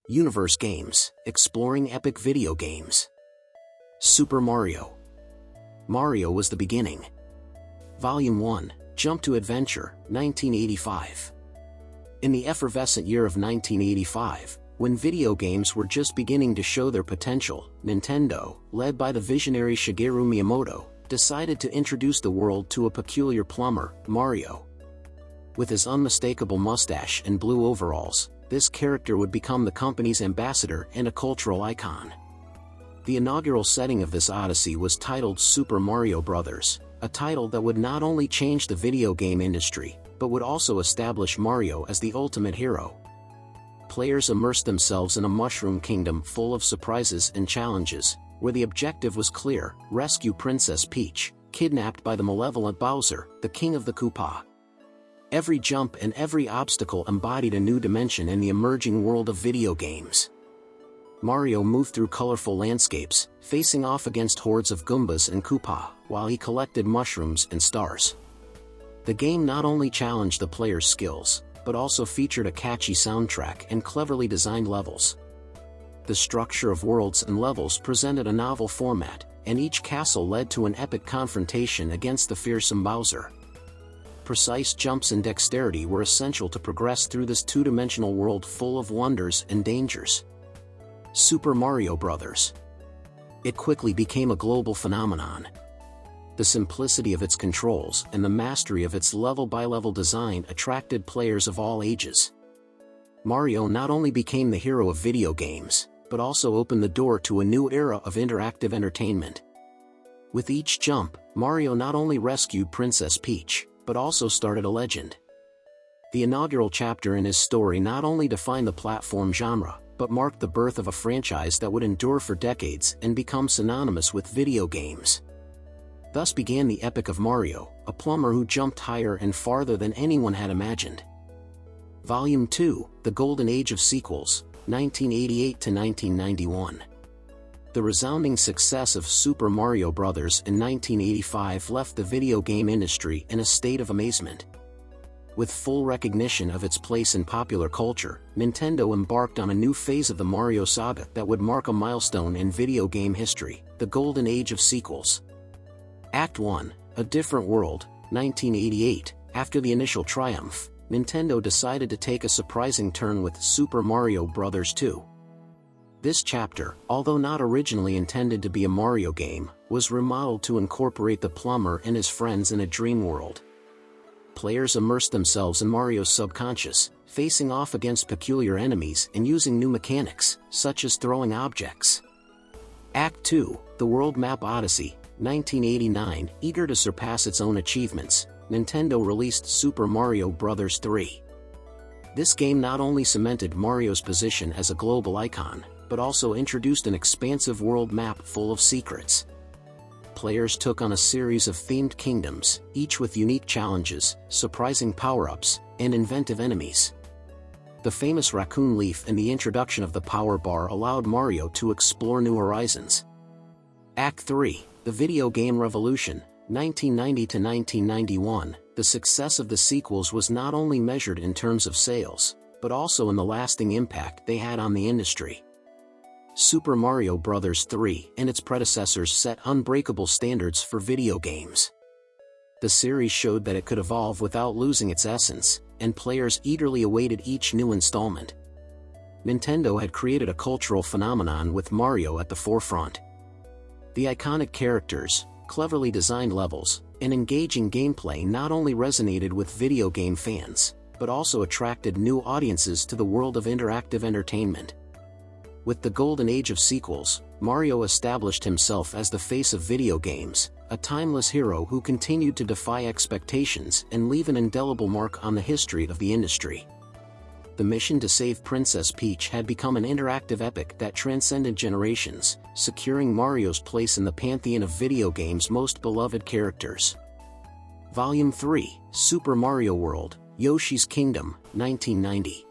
Universe Games, exploring epic video games. Super Mario. Mario was the beginning. Volume 1, Jump to Adventure, 1985. In the effervescent year of 1985, when video games were just beginning to show their potential, Nintendo, led by the visionary Shigeru Miyamoto, decided to introduce the world to a peculiar plumber, Mario. With his unmistakable mustache and blue overalls, this character would become the company's ambassador and a cultural icon. The inaugural setting of this Odyssey was titled Super Mario Bros., a title that would not only change the video game industry, but would also establish Mario as the ultimate hero. Players immersed themselves in a mushroom kingdom full of surprises and challenges, where the objective was clear: rescue Princess Peach, kidnapped by the malevolent Bowser, the king of the Koopa. Every jump and every obstacle embodied a new dimension in the emerging world of video games. Mario moved through colorful landscapes, facing off against hordes of Goombas and Koopa, while he collected mushrooms and stars. The game not only challenged the player's skills, but also featured a catchy soundtrack and cleverly designed levels. The structure of worlds and levels presented a novel format, and each castle led to an epic confrontation against the fearsome Bowser. Precise jumps and dexterity were essential to progress through this two-dimensional world full of wonders and dangers. Super Mario Bros. It quickly became a global phenomenon. The simplicity of its controls and the mastery of its level-by-level design attracted players of all ages. Mario not only became the hero of video games, but also opened the door to a new era of interactive entertainment. With each jump, Mario not only rescued Princess Peach, but also started a legend. The inaugural chapter in his story not only defined the platform genre, but marked the birth of a franchise that would endure for decades and become synonymous with video games. Thus began the epic of Mario, a plumber who jumped higher and farther than anyone had imagined. Volume 2, The Golden Age of Sequels, 1988 to 1991. The resounding success of Super Mario Bros. In 1985 left the video game industry in a state of amazement. With full recognition of its place in popular culture, Nintendo embarked on a new phase of the Mario saga that would mark a milestone in video game history: the Golden Age of Sequels. Act 1, A Different World, 1988. After the initial triumph, Nintendo decided to take a surprising turn with Super Mario Bros. 2. This chapter, although not originally intended to be a Mario game, was remodeled to incorporate the plumber and his friends in a dream world. Players immersed themselves in Mario's subconscious, facing off against peculiar enemies and using new mechanics, such as throwing objects. Act 2, The World Map Odyssey, 1989. Eager to surpass its own achievements, Nintendo released Super Mario Bros. 3. This game not only cemented Mario's position as a global icon, but also introduced an expansive world map full of secrets. Players took on a series of themed kingdoms, each with unique challenges, surprising power-ups, and inventive enemies. The famous raccoon leaf and the introduction of the power bar allowed Mario to explore new horizons. Act 3, The Video Game Revolution, 1990 to 1991. The success of the sequels was not only measured in terms of sales, but also in the lasting impact they had on the industry. Super Mario Bros. 3 and its predecessors set unbreakable standards for video games. The series showed that it could evolve without losing its essence, and players eagerly awaited each new installment. Nintendo had created a cultural phenomenon with Mario at the forefront. The iconic characters, cleverly designed levels, and engaging gameplay not only resonated with video game fans, but also attracted new audiences to the world of interactive entertainment. With the Golden Age of Sequels, Mario established himself as the face of video games, a timeless hero who continued to defy expectations and leave an indelible mark on the history of the industry. The mission to save Princess Peach had become an interactive epic that transcended generations, securing Mario's place in the pantheon of video games' most beloved characters. Volume 3, Super Mario World, Yoshi's Kingdom, 1990.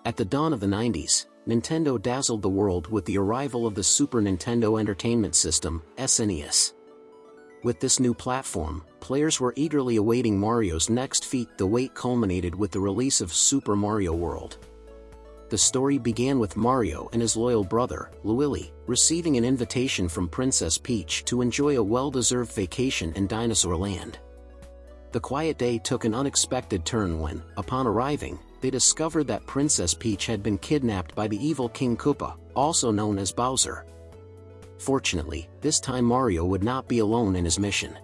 At the dawn of the 90s, Nintendo dazzled the world with the arrival of the Super Nintendo Entertainment System, SNES. With this new platform, players were eagerly awaiting Mario's next feat. The wait culminated with the release of Super Mario World. The story began with Mario and his loyal brother, Luigi, receiving an invitation from Princess Peach to enjoy a well-deserved vacation in Dinosaur Land. The quiet day took an unexpected turn when, upon arriving, they discovered that Princess Peach had been kidnapped by the evil King Koopa, also known as Bowser. Fortunately, this time Mario would not be alone in his mission.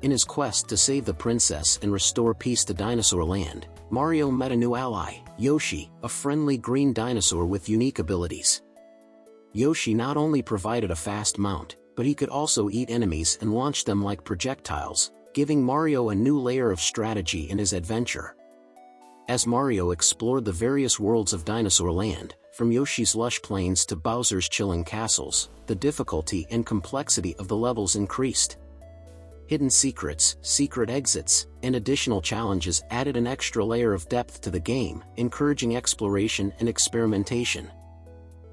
In his quest to save the princess and restore peace to Dinosaur Land, Mario met a new ally, Yoshi, a friendly green dinosaur with unique abilities. Yoshi not only provided a fast mount, but he could also eat enemies and launch them like projectiles, giving Mario a new layer of strategy in his adventure. As Mario explored the various worlds of Dinosaur Land, from Yoshi's lush plains to Bowser's chilling castles, the difficulty and complexity of the levels increased. Hidden secrets, secret exits, and additional challenges added an extra layer of depth to the game, encouraging exploration and experimentation.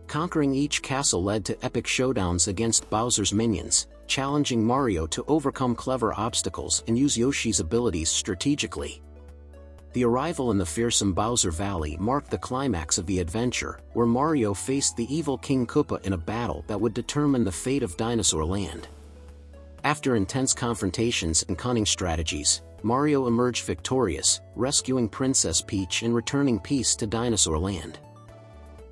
Conquering each castle led to epic showdowns against Bowser's minions, challenging Mario to overcome clever obstacles and use Yoshi's abilities strategically. The arrival in the fearsome Bowser Valley marked the climax of the adventure, where Mario faced the evil King Koopa in a battle that would determine the fate of Dinosaur Land. After intense confrontations and cunning strategies, Mario emerged victorious, rescuing Princess Peach and returning peace to Dinosaur Land.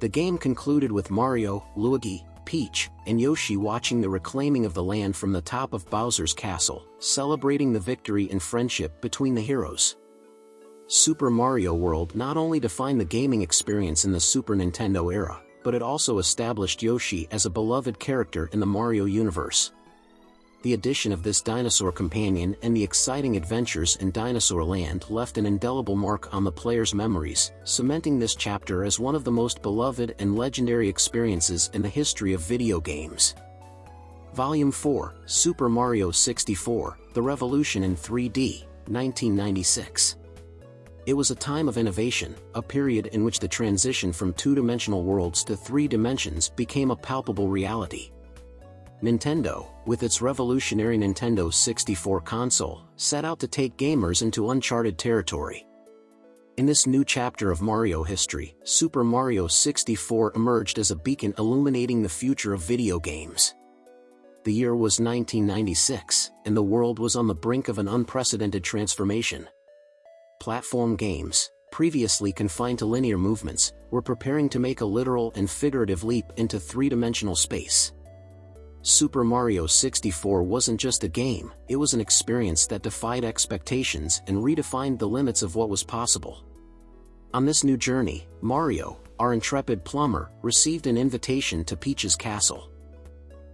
The game concluded with Mario, Luigi, Peach, and Yoshi watching the reclaiming of the land from the top of Bowser's castle, celebrating the victory and friendship between the heroes. Super Mario World not only defined the gaming experience in the Super Nintendo era, but it also established Yoshi as a beloved character in the Mario universe. The addition of this dinosaur companion and the exciting adventures in Dinosaur Land left an indelible mark on the player's memories, cementing this chapter as one of the most beloved and legendary experiences in the history of video games. Volume 4, Super Mario 64, The Revolution in 3D, 1996. It was a time of innovation, a period in which the transition from two-dimensional worlds to three dimensions became a palpable reality. Nintendo, with its revolutionary Nintendo 64 console, set out to take gamers into uncharted territory. In this new chapter of Mario history, Super Mario 64 emerged as a beacon illuminating the future of video games. The year was 1996, and the world was on the brink of an unprecedented transformation. Platform games, previously confined to linear movements, were preparing to make a literal and figurative leap into three-dimensional space. Super Mario 64 wasn't just a game, it was an experience that defied expectations and redefined the limits of what was possible. On this new journey, Mario, our intrepid plumber, received an invitation to Peach's castle.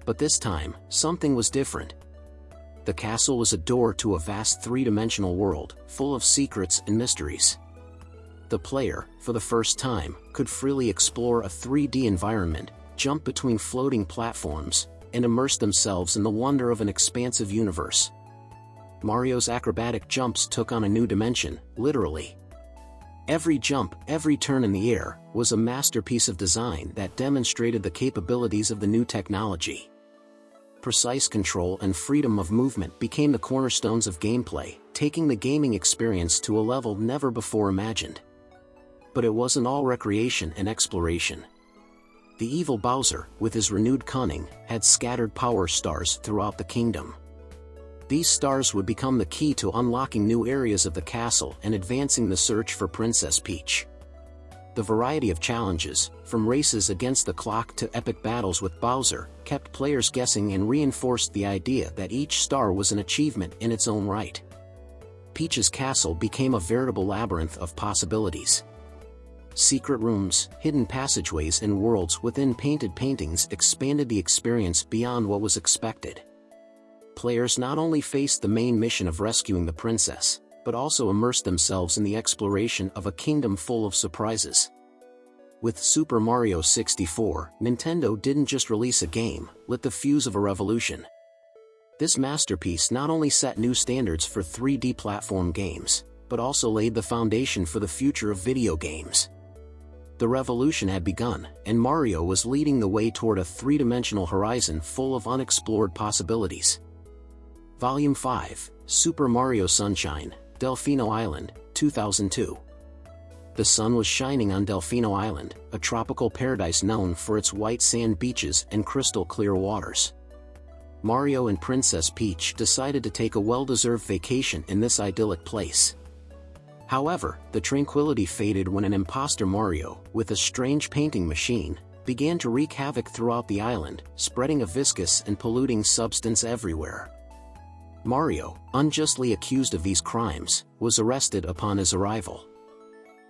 But this time, something was different. The castle was a door to a vast three-dimensional world, full of secrets and mysteries. The player, for the first time, could freely explore a 3D environment, jump between floating platforms, and immerse themselves in the wonder of an expansive universe. Mario's acrobatic jumps took on a new dimension, literally. Every jump, every turn in the air, was a masterpiece of design that demonstrated the capabilities of the new technology. Precise control and freedom of movement became the cornerstones of gameplay, taking the gaming experience to a level never before imagined. But it wasn't all recreation and exploration. The evil Bowser, with his renewed cunning, had scattered power stars throughout the kingdom. These stars would become the key to unlocking new areas of the castle and advancing the search for Princess Peach. The variety of challenges, from races against the clock to epic battles with Bowser, kept players guessing and reinforced the idea that each star was an achievement in its own right. Peach's castle became a veritable labyrinth of possibilities. Secret rooms, hidden passageways and worlds within painted paintings expanded the experience beyond what was expected. Players not only faced the main mission of rescuing the princess, but also immersed themselves in the exploration of a kingdom full of surprises. With Super Mario 64, Nintendo didn't just release a game, lit the fuse of a revolution. This masterpiece not only set new standards for 3D platform games, but also laid the foundation for the future of video games. The revolution had begun, and Mario was leading the way toward a three-dimensional horizon full of unexplored possibilities. Volume 5, Super Mario Sunshine, Delfino Island, 2002. The sun was shining on Delfino Island, a tropical paradise known for its white sand beaches and crystal-clear waters. Mario and Princess Peach decided to take a well-deserved vacation in this idyllic place. However, the tranquility faded when an imposter Mario, with a strange painting machine, began to wreak havoc throughout the island, spreading a viscous and polluting substance everywhere. Mario, unjustly accused of these crimes, was arrested upon his arrival.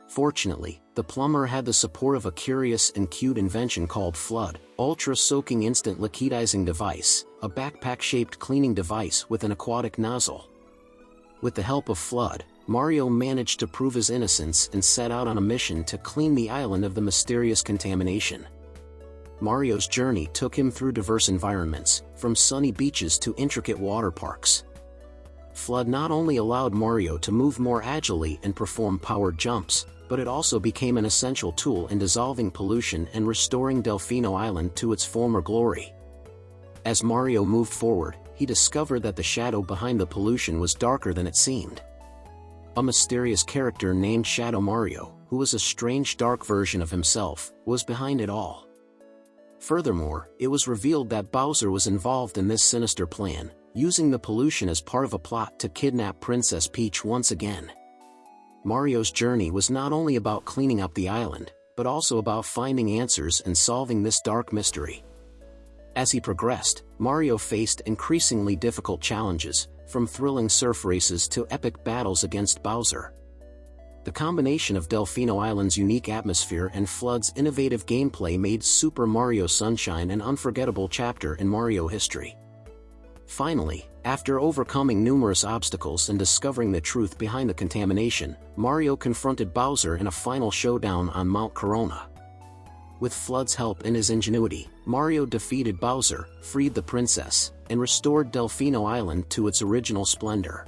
Fortunately, the plumber had the support of a curious and cute invention called Flood, ultra-soaking instant liquidizing device, a backpack-shaped cleaning device with an aquatic nozzle. With the help of Flood, Mario managed to prove his innocence and set out on a mission to clean the island of the mysterious contamination. Mario's journey took him through diverse environments, from sunny beaches to intricate water parks. Flood not only allowed Mario to move more agilely and perform powered jumps, but it also became an essential tool in dissolving pollution and restoring Delfino Island to its former glory. As Mario moved forward, he discovered that the shadow behind the pollution was darker than it seemed. A mysterious character named Shadow Mario, who was a strange dark version of himself, was behind it all. Furthermore, it was revealed that Bowser was involved in this sinister plan, using the pollution as part of a plot to kidnap Princess Peach once again. Mario's journey was not only about cleaning up the island, but also about finding answers and solving this dark mystery. As he progressed, Mario faced increasingly difficult challenges, from thrilling surf races to epic battles against Bowser. The combination of Delfino Island's unique atmosphere and Flood's innovative gameplay made Super Mario Sunshine an unforgettable chapter in Mario history. Finally, after overcoming numerous obstacles and discovering the truth behind the contamination, Mario confronted Bowser in a final showdown on Mount Corona. With Flood's help and his ingenuity, Mario defeated Bowser, freed the princess, and restored Delfino Island to its original splendor.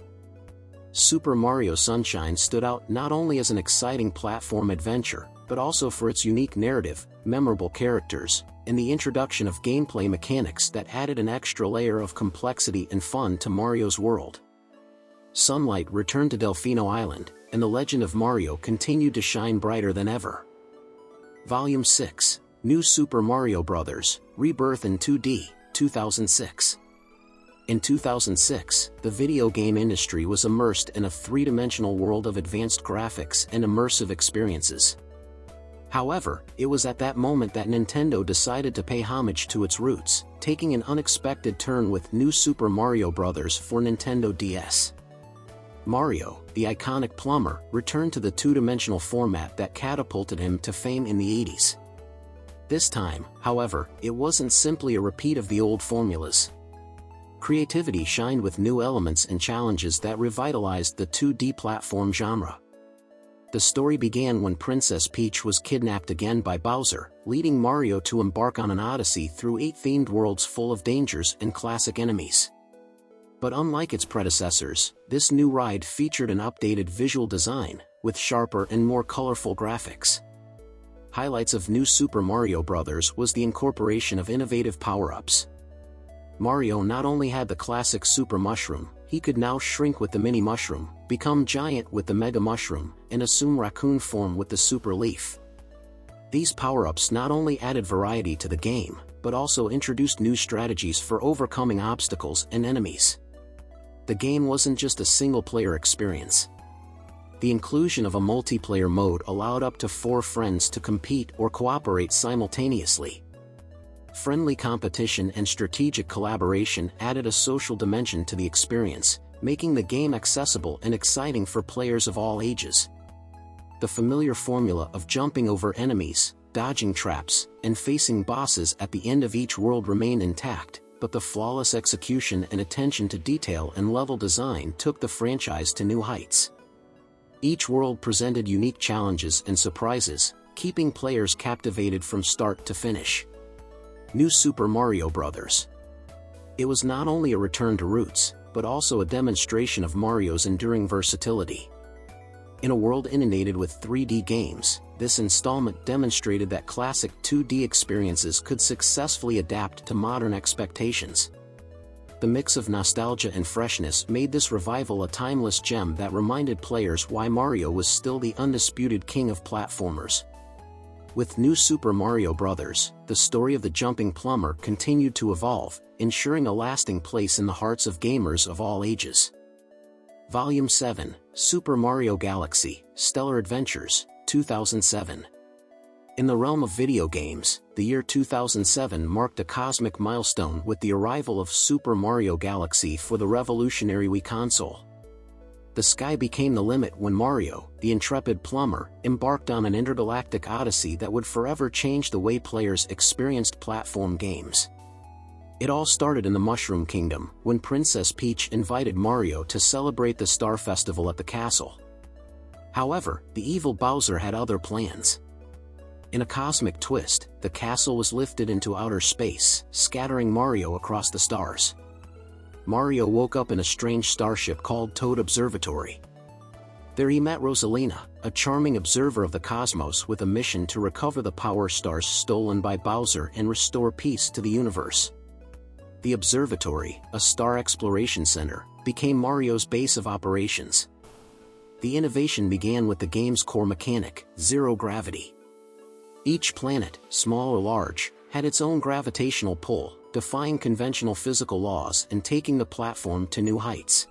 Super Mario Sunshine stood out not only as an exciting platform adventure, but also for its unique narrative, memorable characters, and the introduction of gameplay mechanics that added an extra layer of complexity and fun to Mario's world. Sunlight returned to Delfino Island, and the legend of Mario continued to shine brighter than ever. Volume 6, New Super Mario Bros., Rebirth in 2D, 2006. In 2006, the video game industry was immersed in a three-dimensional world of advanced graphics and immersive experiences. However, it was at that moment that Nintendo decided to pay homage to its roots, taking an unexpected turn with New Super Mario Bros. For Nintendo DS. Mario, the iconic plumber, returned to the two-dimensional format that catapulted him to fame in the 80s. This time, however, it wasn't simply a repeat of the old formulas. Creativity shined with new elements and challenges that revitalized the 2D platform genre. The story began when Princess Peach was kidnapped again by Bowser, leading Mario to embark on an odyssey through 8 themed worlds full of dangers and classic enemies. But unlike its predecessors, this new ride featured an updated visual design, with sharper and more colorful graphics. Highlights of New Super Mario Bros. Was the incorporation of innovative power-ups. Mario not only had the classic Super Mushroom, he could now shrink with the Mini Mushroom, become giant with the Mega Mushroom, and assume raccoon form with the Super Leaf. These power-ups not only added variety to the game, but also introduced new strategies for overcoming obstacles and enemies. The game wasn't just a single-player experience. The inclusion of a multiplayer mode allowed up to 4 friends to compete or cooperate simultaneously. Friendly competition and strategic collaboration added a social dimension to the experience, making the game accessible and exciting for players of all ages. The familiar formula of jumping over enemies, dodging traps, and facing bosses at the end of each world remained intact, but the flawless execution and attention to detail and level design took the franchise to new heights. Each world presented unique challenges and surprises, keeping players captivated from start to finish. New Super Mario Bros. It was not only a return to roots, but also a demonstration of Mario's enduring versatility. In a world inundated with 3D games, this installment demonstrated that classic 2D experiences could successfully adapt to modern expectations. The mix of nostalgia and freshness made this revival a timeless gem that reminded players why Mario was still the undisputed king of platformers. With New Super Mario Bros., the story of the jumping plumber continued to evolve, ensuring a lasting place in the hearts of gamers of all ages. Volume 7, Super Mario Galaxy, Stellar Adventures, 2007. In the realm of video games, the year 2007 marked a cosmic milestone with the arrival of Super Mario Galaxy for the revolutionary Wii console. The sky became the limit when Mario, the intrepid plumber, embarked on an intergalactic odyssey that would forever change the way players experienced platform games. It all started in the Mushroom Kingdom, when Princess Peach invited Mario to celebrate the Star Festival at the castle. However, the evil Bowser had other plans. In a cosmic twist, the castle was lifted into outer space, scattering Mario across the stars. Mario woke up in a strange starship called Toad Observatory. There he met Rosalina, a charming observer of the cosmos with a mission to recover the power stars stolen by Bowser and restore peace to the universe. The observatory, a star exploration center, became Mario's base of operations. The innovation began with the game's core mechanic, zero gravity. Each planet, small or large, had its own gravitational pull, defying conventional physical laws and taking the platform to new heights.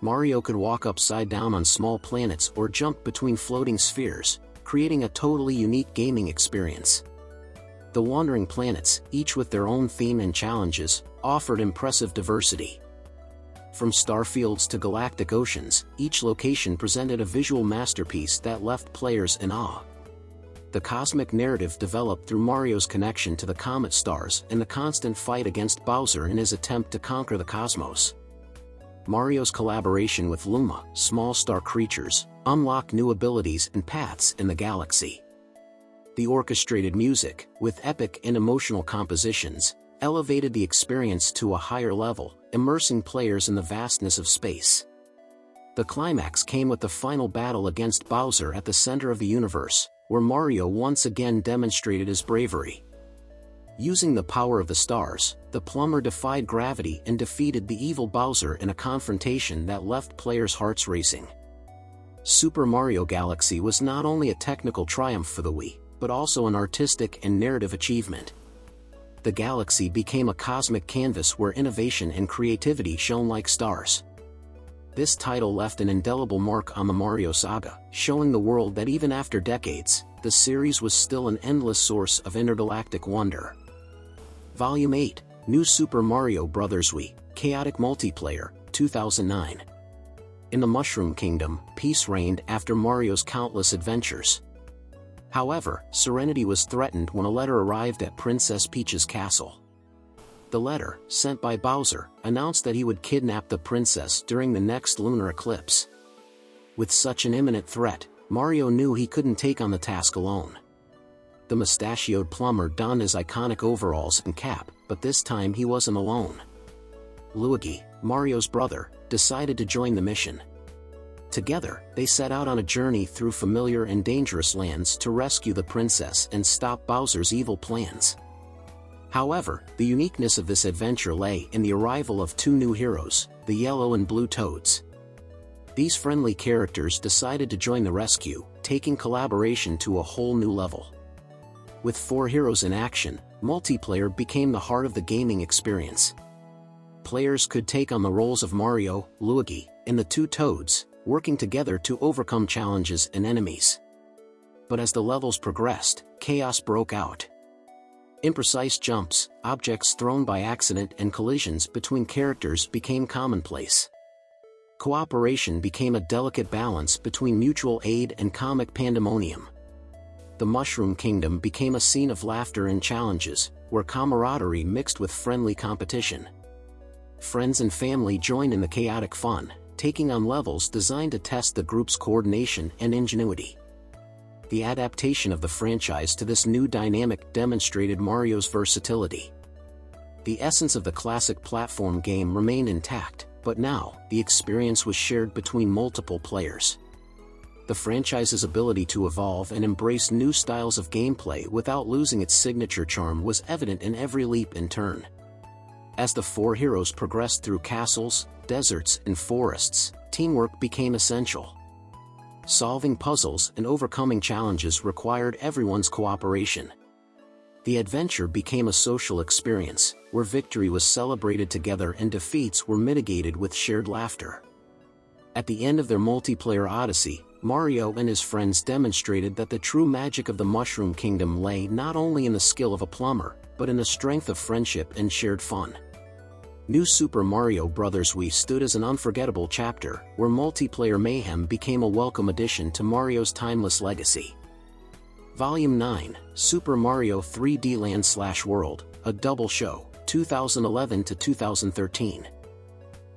Mario could walk upside down on small planets or jump between floating spheres, creating a totally unique gaming experience. The wandering planets, each with their own theme and challenges, offered impressive diversity. From starfields to galactic oceans, each location presented a visual masterpiece that left players in awe. The cosmic narrative developed through Mario's connection to the comet stars and the constant fight against Bowser in his attempt to conquer the cosmos. Mario's collaboration with Luma, small star creatures, unlocked new abilities and paths in the galaxy. The orchestrated music, with epic and emotional compositions, elevated the experience to a higher level, immersing players in the vastness of space. The climax came with the final battle against Bowser at the center of the universe, where Mario once again demonstrated his bravery. Using the power of the stars, the plumber defied gravity and defeated the evil Bowser in a confrontation that left players' hearts racing. Super Mario Galaxy was not only a technical triumph for the Wii, but also an artistic and narrative achievement. The galaxy became a cosmic canvas where innovation and creativity shone like stars. This title left an indelible mark on the Mario saga, showing the world that even after decades, the series was still an endless source of intergalactic wonder. Volume 8, New Super Mario Bros. Wii, Chaotic Multiplayer, 2009. In the Mushroom Kingdom, peace reigned after Mario's countless adventures. However, serenity was threatened when a letter arrived at Princess Peach's castle. The letter, sent by Bowser, announced that he would kidnap the princess during the next lunar eclipse. With such an imminent threat, Mario knew he couldn't take on the task alone. The mustachioed plumber donned his iconic overalls and cap, but this time he wasn't alone. Luigi, Mario's brother, decided to join the mission. Together, they set out on a journey through familiar and dangerous lands to rescue the princess and stop Bowser's evil plans. However, the uniqueness of this adventure lay in the arrival of two new heroes, the yellow and blue Toads. These friendly characters decided to join the rescue, taking collaboration to a whole new level. With 4 heroes in action, multiplayer became the heart of the gaming experience. Players could take on the roles of Mario, Luigi, and the two Toads, working together to overcome challenges and enemies. But as the levels progressed, chaos broke out. Imprecise jumps, objects thrown by accident and collisions between characters became commonplace. Cooperation became a delicate balance between mutual aid and comic pandemonium. The Mushroom Kingdom became a scene of laughter and challenges, where camaraderie mixed with friendly competition. Friends and family joined in the chaotic fun, taking on levels designed to test the group's coordination and ingenuity. The adaptation of the franchise to this new dynamic demonstrated Mario's versatility. The essence of the classic platform game remained intact, but now, the experience was shared between multiple players. The franchise's ability to evolve and embrace new styles of gameplay without losing its signature charm was evident in every leap and turn. As the four heroes progressed through castles, deserts, and forests, teamwork became essential. Solving puzzles and overcoming challenges required everyone's cooperation. The adventure became a social experience, where victory was celebrated together and defeats were mitigated with shared laughter. At the end of their multiplayer Odyssey, Mario and his friends demonstrated that the true magic of the Mushroom Kingdom lay not only in the skill of a plumber, but in the strength of friendship and shared fun. New Super Mario Bros. Wii stood as an unforgettable chapter, where multiplayer mayhem became a welcome addition to Mario's timeless legacy. Volume 9, Super Mario 3D Land/World, a double show, 2011 to 2013.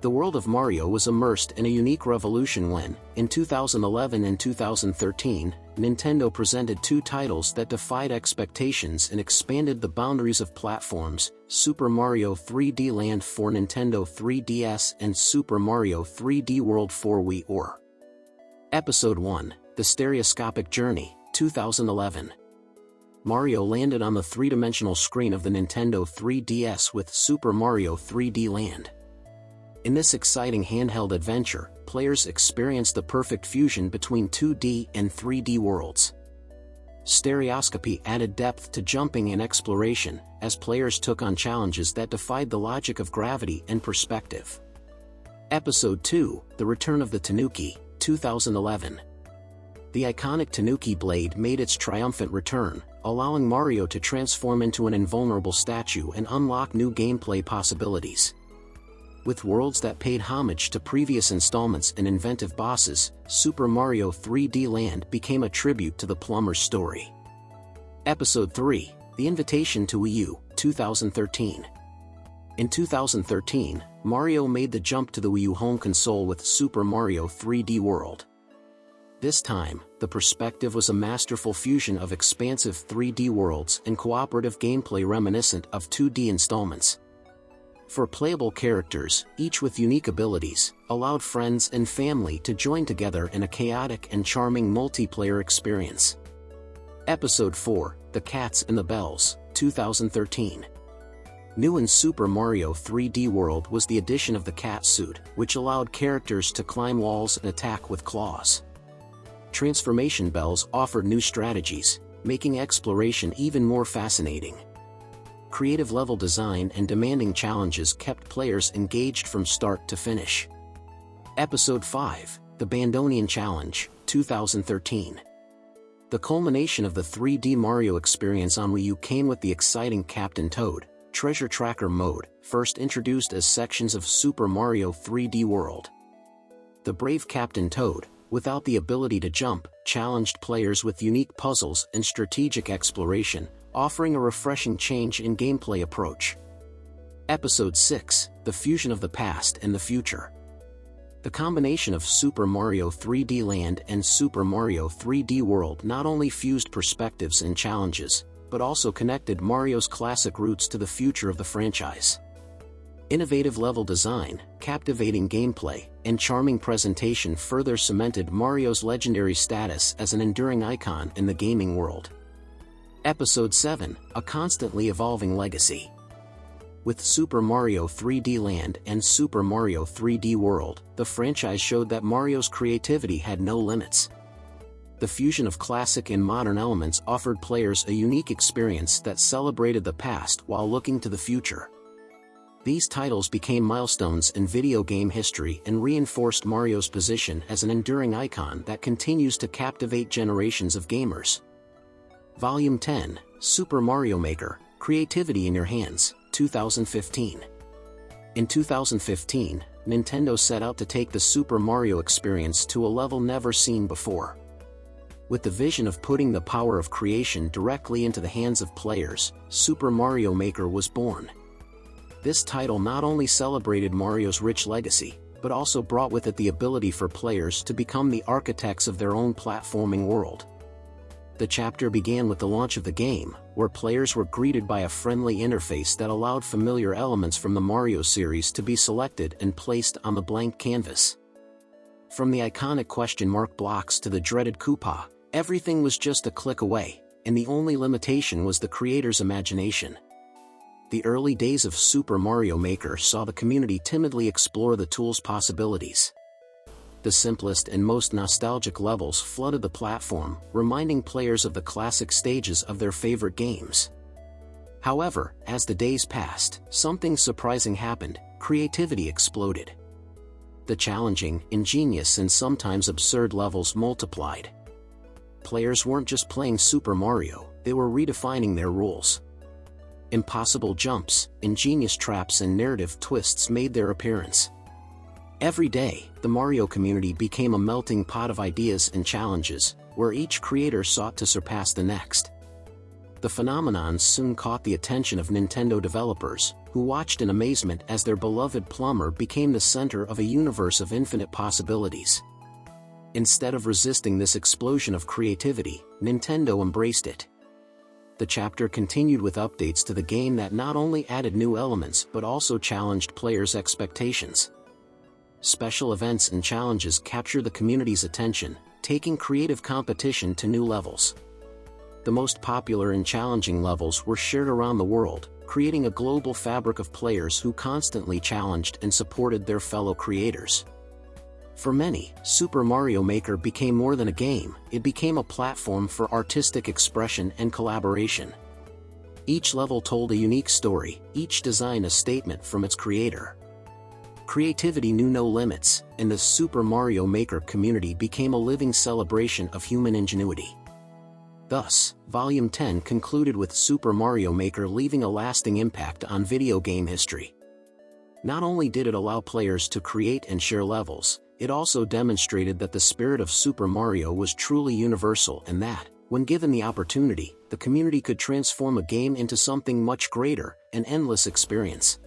The world of Mario was immersed in a unique revolution when, in 2011 and 2013, Nintendo presented two titles that defied expectations and expanded the boundaries of platforms: Super Mario 3D Land for Nintendo 3DS and Super Mario 3D World for Wii U. Episode 1, The Stereoscopic Journey, 2011. Mario landed on the three-dimensional screen of the Nintendo 3DS with Super Mario 3D Land. In this exciting handheld adventure, players experienced the perfect fusion between 2D and 3D worlds. Stereoscopy added depth to jumping and exploration, as players took on challenges that defied the logic of gravity and perspective. Episode 2, The Return of the Tanuki, 2011. The iconic Tanuki blade made its triumphant return, allowing Mario to transform into an invulnerable statue and unlock new gameplay possibilities. With worlds that paid homage to previous installments and inventive bosses, Super Mario 3D Land became a tribute to the plumber's story. Episode 3, The Invitation to Wii U, 2013. In 2013, Mario made the jump to the Wii U home console with Super Mario 3D World. This time, the perspective was a masterful fusion of expansive 3D worlds and cooperative gameplay reminiscent of 2D installments. For playable characters, each with unique abilities, allowed friends and family to join together in a chaotic and charming multiplayer experience. Episode 4, The Cats and the Bells, 2013. New in Super Mario 3D World was the addition of the cat suit, which allowed characters to climb walls and attack with claws. Transformation bells offered new strategies, making exploration even more fascinating. Creative level design and demanding challenges kept players engaged from start to finish. Episode 5, The Bandonian Challenge, 2013. The culmination of the 3D Mario experience on Wii U came with the exciting Captain Toad Treasure Tracker mode, first introduced as sections of Super Mario 3D World. The brave Captain Toad, without the ability to jump, challenged players with unique puzzles and strategic exploration, offering a refreshing change in gameplay approach. Episode 6, The Fusion of the Past and the Future. The combination of Super Mario 3D Land and Super Mario 3D World not only fused perspectives and challenges, but also connected Mario's classic roots to the future of the franchise. Innovative level design, captivating gameplay, and charming presentation further cemented Mario's legendary status as an enduring icon in the gaming world. Episode 7, A Constantly Evolving Legacy. With Super Mario 3D Land and Super Mario 3D World, the franchise showed that Mario's creativity had no limits. The fusion of classic and modern elements offered players a unique experience that celebrated the past while looking to the future. These titles became milestones in video game history and reinforced Mario's position as an enduring icon that continues to captivate generations of gamers. Volume 10, Super Mario Maker, Creativity in Your Hands, 2015. In 2015, Nintendo set out to take the Super Mario experience to a level never seen before. With the vision of putting the power of creation directly into the hands of players, Super Mario Maker was born. This title not only celebrated Mario's rich legacy, but also brought with it the ability for players to become the architects of their own platforming world. The chapter began with the launch of the game, where players were greeted by a friendly interface that allowed familiar elements from the Mario series to be selected and placed on the blank canvas. From the iconic question mark blocks to the dreaded Koopa, everything was just a click away, and the only limitation was the creator's imagination. The early days of Super Mario Maker saw the community timidly explore the tool's possibilities. The simplest and most nostalgic levels flooded the platform, reminding players of the classic stages of their favorite games. However, as the days passed, something surprising happened: creativity exploded. The challenging, ingenious and sometimes absurd levels multiplied. Players weren't just playing Super Mario, they were redefining their rules. Impossible jumps, ingenious traps and narrative twists made their appearance. Every day, the Mario community became a melting pot of ideas and challenges, where each creator sought to surpass the next. The phenomenon soon caught the attention of Nintendo developers, who watched in amazement as their beloved plumber became the center of a universe of infinite possibilities. Instead of resisting this explosion of creativity, Nintendo embraced it. The chapter continued with updates to the game that not only added new elements but also challenged players' expectations. Special events and challenges captured the community's attention, taking creative competition to new levels. The most popular and challenging levels were shared around the world, creating a global fabric of players who constantly challenged and supported their fellow creators. For many, Super Mario Maker became more than a game, it became a platform for artistic expression and collaboration. Each level told a unique story, each design a statement from its creator. Creativity knew no limits, and the Super Mario Maker community became a living celebration of human ingenuity. Thus, Volume 10 concluded with Super Mario Maker leaving a lasting impact on video game history. Not only did it allow players to create and share levels, it also demonstrated that the spirit of Super Mario was truly universal and that, when given the opportunity, the community could transform a game into something much greater, an endless experience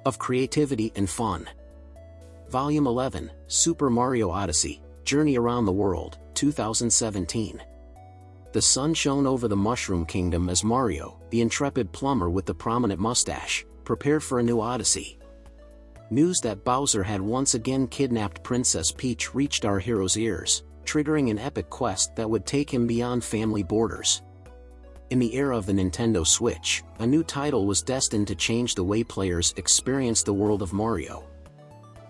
of creativity and fun. Volume 11, Super Mario Odyssey, Journey Around the World, 2017. The sun shone over the Mushroom Kingdom as Mario, the intrepid plumber with the prominent mustache, prepared for a new Odyssey. News that Bowser had once again kidnapped Princess Peach reached our hero's ears, triggering an epic quest that would take him beyond family borders. In the era of the Nintendo Switch, a new title was destined to change the way players experienced the world of Mario.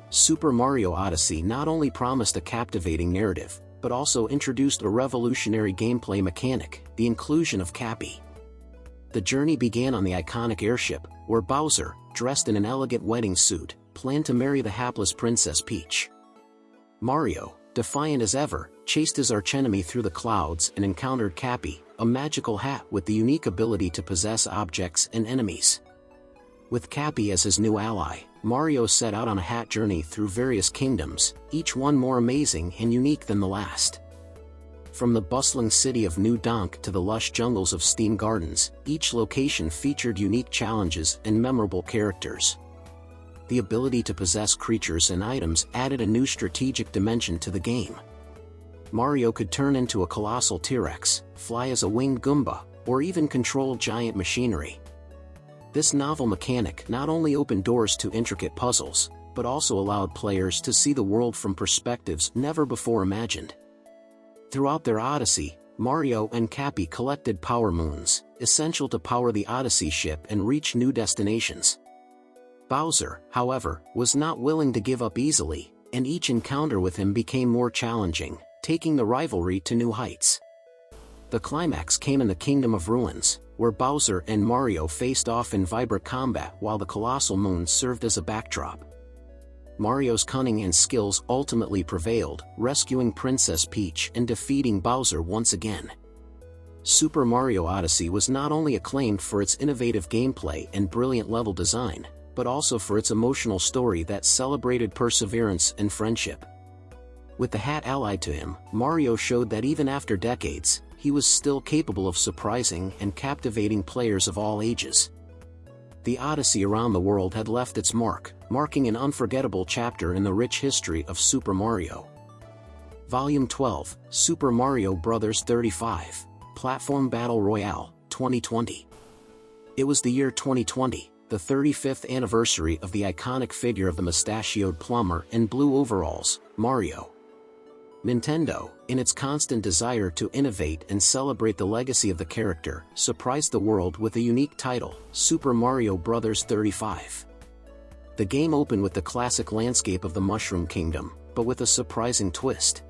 Super Mario Odyssey not only promised a captivating narrative, but also introduced a revolutionary gameplay mechanic, the inclusion of Cappy. The journey began on the iconic airship, where Bowser, dressed in an elegant wedding suit, planned to marry the hapless Princess Peach. Mario, defiant as ever, chased his archenemy through the clouds and encountered Cappy, a magical hat with the unique ability to possess objects and enemies. With Cappy as his new ally, Mario set out on a hat journey through various kingdoms, each one more amazing and unique than the last. From the bustling city of New Donk to the lush jungles of Steam Gardens, each location featured unique challenges and memorable characters. The ability to possess creatures and items added a new strategic dimension to the game. Mario could turn into a colossal T-Rex, fly as a winged Goomba, or even control giant machinery. This novel mechanic not only opened doors to intricate puzzles, but also allowed players to see the world from perspectives never before imagined. Throughout their Odyssey, Mario and Cappy collected power moons, essential to power the Odyssey ship and reach new destinations. Bowser, however, was not willing to give up easily, and each encounter with him became more challenging, taking the rivalry to new heights. The climax came in the Kingdom of Ruins, where Bowser and Mario faced off in vibrant combat while the colossal moon served as a backdrop. Mario's cunning and skills ultimately prevailed, rescuing Princess Peach and defeating Bowser once again. Super Mario Odyssey was not only acclaimed for its innovative gameplay and brilliant level design, but also for its emotional story that celebrated perseverance and friendship. With the hat allied to him, Mario showed that even after decades, he was still capable of surprising and captivating players of all ages. The Odyssey around the world had left its mark, marking an unforgettable chapter in the rich history of Super Mario. Volume 12, Super Mario Bros. 35, Platform Battle Royale, 2020. It was the year 2020, the 35th anniversary of the iconic figure of the mustachioed plumber in blue overalls, Mario. Nintendo, in its constant desire to innovate and celebrate the legacy of the character, surprised the world with a unique title, Super Mario Bros. 35. The game opened with the classic landscape of the Mushroom Kingdom, but with a surprising twist.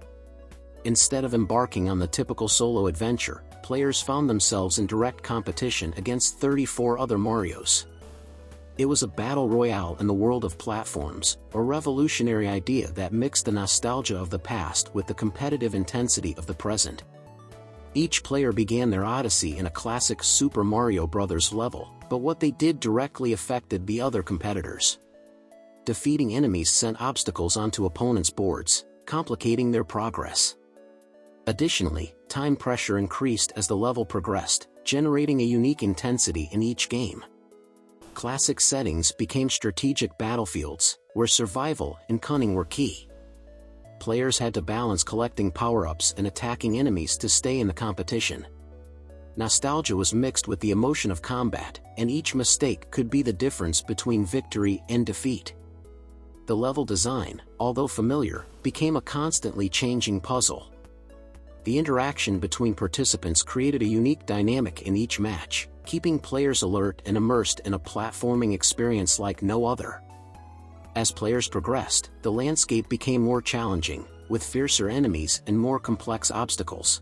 Instead of embarking on the typical solo adventure, players found themselves in direct competition against 34 other Marios. It was a battle royale in the world of platforms, a revolutionary idea that mixed the nostalgia of the past with the competitive intensity of the present. Each player began their Odyssey in a classic Super Mario Bros. Level, but what they did directly affected the other competitors. Defeating enemies sent obstacles onto opponents' boards, complicating their progress. Additionally, time pressure increased as the level progressed, generating a unique intensity in each game. Classic settings became strategic battlefields, where survival and cunning were key. Players had to balance collecting power-ups and attacking enemies to stay in the competition. Nostalgia was mixed with the emotion of combat, and each mistake could be the difference between victory and defeat. The level design, although familiar, became a constantly changing puzzle. The interaction between participants created a unique dynamic in each match, keeping players alert and immersed in a platforming experience like no other. As players progressed, the landscape became more challenging, with fiercer enemies and more complex obstacles.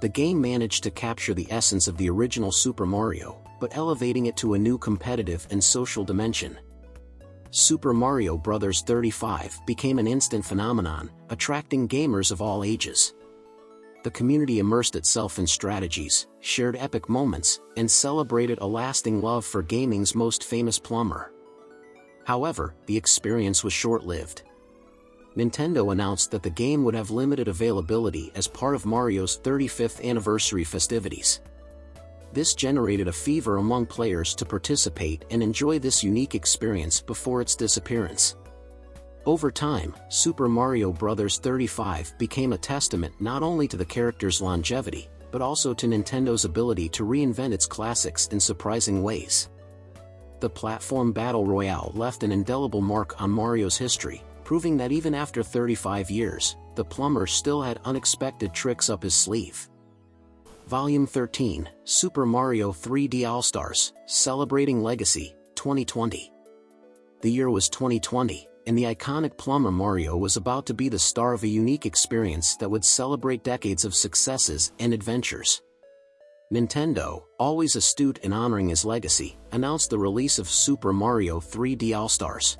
The game managed to capture the essence of the original Super Mario, but elevating it to a new competitive and social dimension. Super Mario Bros. 35 became an instant phenomenon, attracting gamers of all ages. The community immersed itself in strategies, shared epic moments, and celebrated a lasting love for gaming's most famous plumber. However, the experience was short-lived. Nintendo announced that the game would have limited availability as part of Mario's 35th anniversary festivities. This generated a fever among players to participate and enjoy this unique experience before its disappearance. Over time, Super Mario Bros. 35 became a testament not only to the character's longevity, but also to Nintendo's ability to reinvent its classics in surprising ways. The platform battle royale left an indelible mark on Mario's history, proving that even after 35 years, the plumber still had unexpected tricks up his sleeve. Volume 13, Super Mario 3D All-Stars, Celebrating Legacy, 2020. The year was 2020. And the iconic plumber Mario was about to be the star of a unique experience that would celebrate decades of successes and adventures. Nintendo, always astute in honoring his legacy, announced the release of Super Mario 3D All-Stars.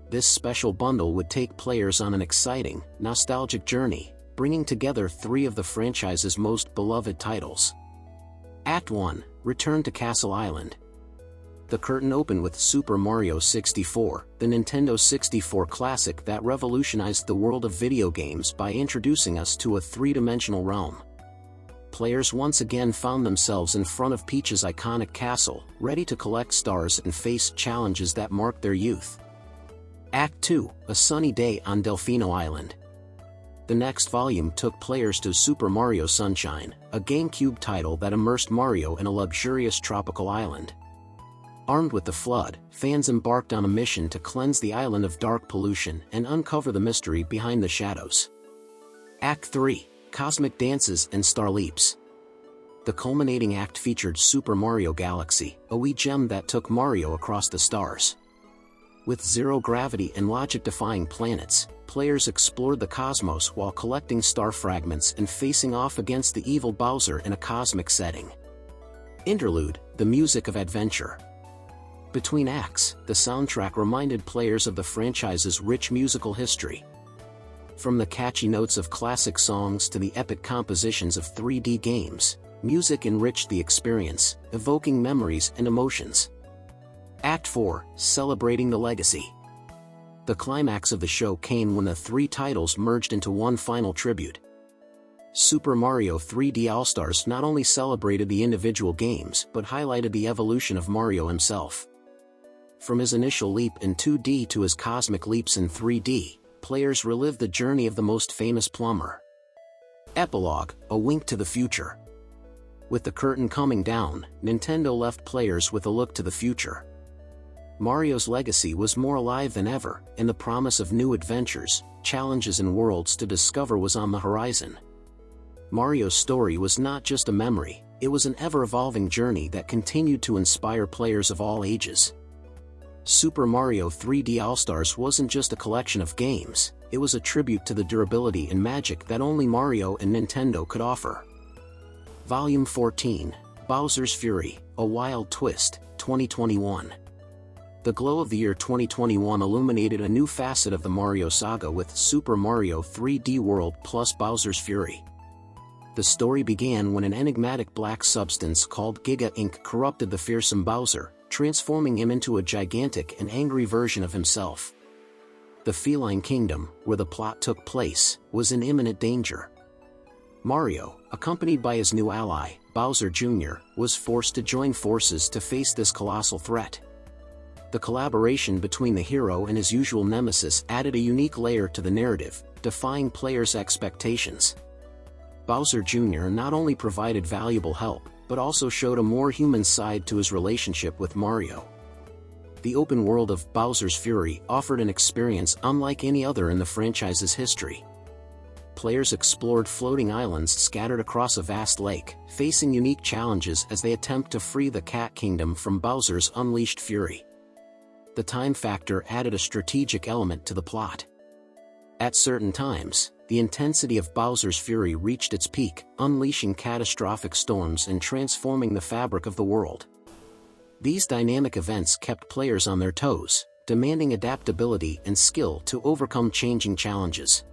This special bundle would take players on an exciting, nostalgic journey, bringing together three of the franchise's most beloved titles. Act 1, Return to Castle Island. The curtain opened with Super Mario 64, the Nintendo 64 classic that revolutionized the world of video games by introducing us to a three-dimensional realm. Players once again found themselves in front of Peach's iconic castle, ready to collect stars and face challenges that marked their youth. Act 2, A Sunny Day on Delfino Island. The next volume took players to Super Mario Sunshine, a GameCube title that immersed Mario in a luxurious tropical island. Armed with the flood, fans embarked on a mission to cleanse the island of dark pollution and uncover the mystery behind the shadows. Act 3, Cosmic Dances and Star Leaps. The culminating act featured Super Mario Galaxy, a wee gem that took Mario across the stars. With zero gravity and logic-defying planets, players explored the cosmos while collecting star fragments and facing off against the evil Bowser in a cosmic setting. Interlude, the music of adventure. Between acts, the soundtrack reminded players of the franchise's rich musical history. From the catchy notes of classic songs to the epic compositions of 3D games, music enriched the experience, evoking memories and emotions. Act 4, Celebrating the Legacy. The climax of the show came when the three titles merged into one final tribute. Super Mario 3D All-Stars not only celebrated the individual games but highlighted the evolution of Mario himself. From his initial leap in 2D to his cosmic leaps in 3D, players relived the journey of the most famous plumber. Epilogue, A Wink to the Future. With the curtain coming down, Nintendo left players with a look to the future. Mario's legacy was more alive than ever, and the promise of new adventures, challenges and worlds to discover was on the horizon. Mario's story was not just a memory, it was an ever-evolving journey that continued to inspire players of all ages. Super Mario 3D All-Stars wasn't just a collection of games, it was a tribute to the durability and magic that only Mario and Nintendo could offer. Volume 14, Bowser's Fury, A Wild Twist, 2021. The glow of the year 2021 illuminated a new facet of the Mario saga with Super Mario 3D World plus Bowser's Fury. The story began when an enigmatic black substance called Giga Ink corrupted the fearsome Bowser, transforming him into a gigantic and angry version of himself. The feline kingdom, where the plot took place, was in imminent danger. Mario, accompanied by his new ally, Bowser Jr., was forced to join forces to face this colossal threat. The collaboration between the hero and his usual nemesis added a unique layer to the narrative, defying players' expectations. Bowser Jr. not only provided valuable help, but also showed a more human side to his relationship with Mario. The open world of Bowser's Fury offered an experience unlike any other in the franchise's history. Players explored floating islands scattered across a vast lake, facing unique challenges as they attempt to free the Cat Kingdom from Bowser's unleashed fury. The time factor added a strategic element to the plot. At certain times, the intensity of Bowser's fury reached its peak, unleashing catastrophic storms and transforming the fabric of the world. These dynamic events kept players on their toes, demanding adaptability and skill to overcome changing challenges.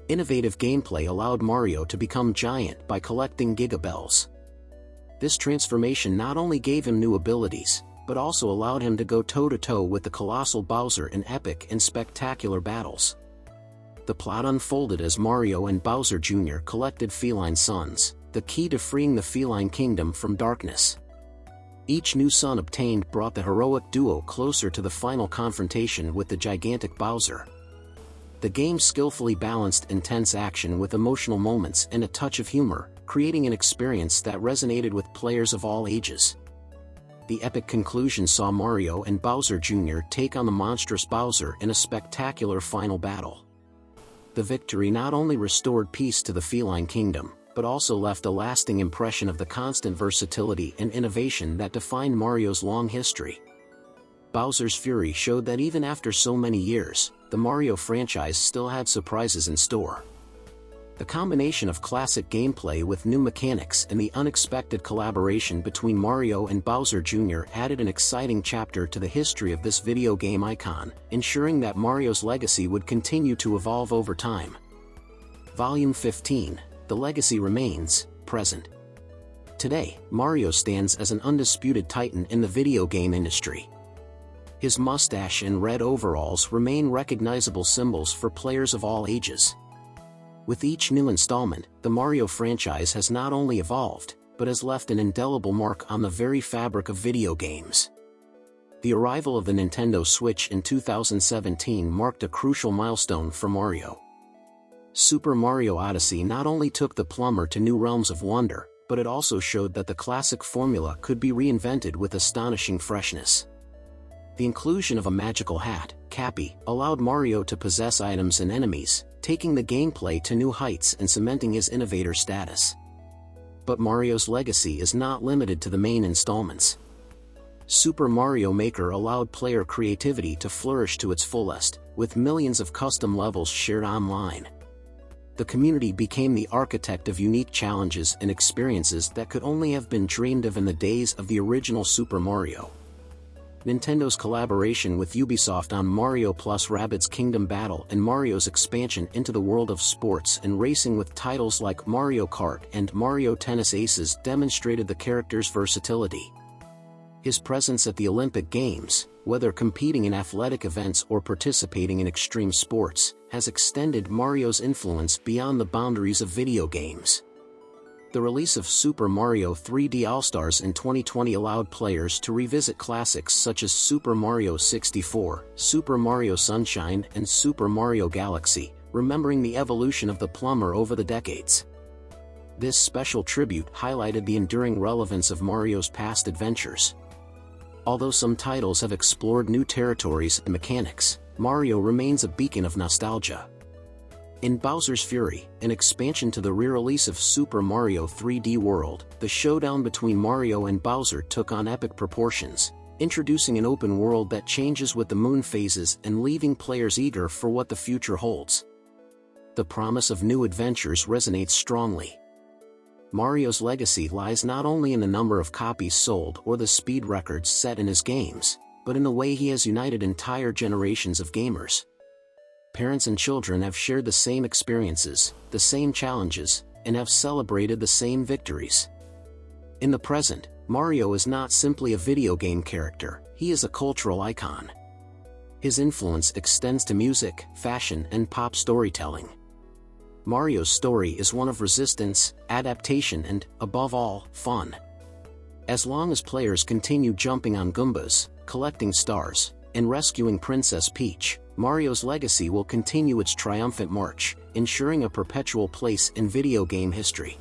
Innovative gameplay allowed Mario to become giant by collecting Giga Bells. This transformation not only gave him new abilities, but also allowed him to go toe-to-toe with the colossal Bowser in epic and spectacular battles. The plot unfolded as Mario and Bowser Jr. collected feline sons, the key to freeing the feline kingdom from darkness. Each new son obtained brought the heroic duo closer to the final confrontation with the gigantic Bowser. The game skillfully balanced intense action with emotional moments and a touch of humor, creating an experience that resonated with players of all ages. The epic conclusion saw Mario and Bowser Jr. take on the monstrous Bowser in a spectacular final battle. The victory not only restored peace to the feline kingdom, but also left a lasting impression of the constant versatility and innovation that defined Mario's long history. Bowser's Fury showed that even after so many years, the Mario franchise still had surprises in store. The combination of classic gameplay with new mechanics and the unexpected collaboration between Mario and Bowser Jr. added an exciting chapter to the history of this video game icon, ensuring that Mario's legacy would continue to evolve over time. Volume 15, The Legacy Remains, Present. Today, Mario stands as an undisputed titan in the video game industry. His mustache and red overalls remain recognizable symbols for players of all ages. With each new installment, the Mario franchise has not only evolved, but has left an indelible mark on the very fabric of video games. The arrival of the Nintendo Switch in 2017 marked a crucial milestone for Mario. Super Mario Odyssey not only took the plumber to new realms of wonder, but it also showed that the classic formula could be reinvented with astonishing freshness. The inclusion of a magical hat, Cappy, allowed Mario to possess items and enemies, taking the gameplay to new heights and cementing his innovator status. But Mario's legacy is not limited to the main installments. Super Mario Maker allowed player creativity to flourish to its fullest, with millions of custom levels shared online. The community became the architect of unique challenges and experiences that could only have been dreamed of in the days of the original Super Mario. Nintendo's collaboration with Ubisoft on Mario plus Rabbids Kingdom Battle and Mario's expansion into the world of sports and racing with titles like Mario Kart and Mario Tennis Aces demonstrated the character's versatility. His presence at the Olympic Games, whether competing in athletic events or participating in extreme sports, has extended Mario's influence beyond the boundaries of video games. The release of Super Mario 3D All-Stars in 2020 allowed players to revisit classics such as Super Mario 64, Super Mario Sunshine and Super Mario Galaxy, remembering the evolution of the plumber over the decades. This special tribute highlighted the enduring relevance of Mario's past adventures. Although some titles have explored new territories and mechanics, Mario remains a beacon of nostalgia. In Bowser's Fury, an expansion to the re-release of Super Mario 3D World, the showdown between Mario and Bowser took on epic proportions, introducing an open world that changes with the moon phases and leaving players eager for what the future holds. The promise of new adventures resonates strongly. Mario's legacy lies not only in the number of copies sold or the speed records set in his games, but in the way he has united entire generations of gamers. Parents and children have shared the same experiences, the same challenges, and have celebrated the same victories. In the present, Mario is not simply a video game character, he is a cultural icon. His influence extends to music, fashion, and pop storytelling. Mario's story is one of resistance, adaptation, and, above all, fun. As long as players continue jumping on Goombas, collecting stars, and rescuing Princess Peach, Mario's legacy will continue its triumphant march, ensuring a perpetual place in video game history.